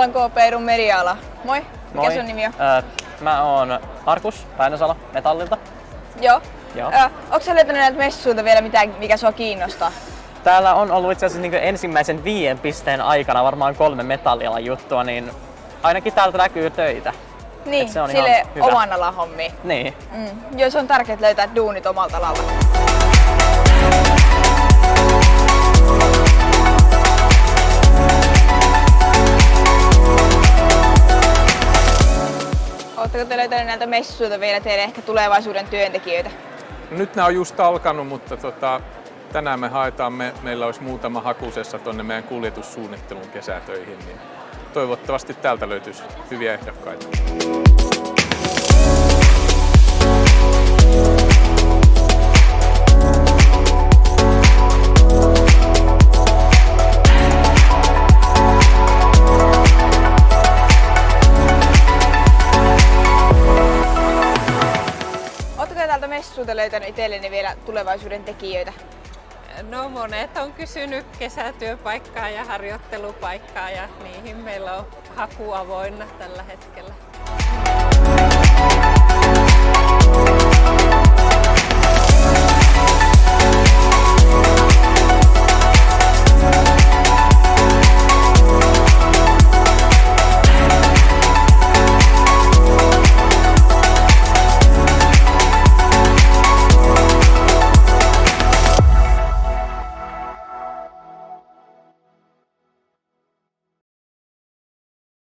olen KP edun media-ala. Moi, mikä Moi. sun nimi on? Mä oon Markus Väinösalo Metallilta. Joo. Joo. Onko sä löytänyt näitä messuilta vielä mitään, mikä sua kiinnostaa? Täällä on ollut itse asiassa niin ensimmäisen 5 pisteen aikana varmaan 3 metallialan juttua, niin ainakin täältä näkyy töitä. Niin, se on sille ihan hyvä. oman alan hommiin. Niin. Joo, se on tärkeää löytää duunit omalta alalla. Oletteko te löytäneet näiltä messuilta vielä teille ehkä tulevaisuuden työntekijöitä? Nyt nämä on just alkanut, mutta tänään me haetaan, meillä olisi muutama hakusessa tuonne meidän kuljetussuunnittelun kesätöihin, niin toivottavasti täältä löytyisi hyviä ehdokkaita. Oletteko täältä messuilta löytänyt itselleni vielä tulevaisuuden tekijöitä? No monet on kysynyt kesätyöpaikkaa ja harjoittelupaikkaa ja niihin meillä on haku avoinna tällä hetkellä.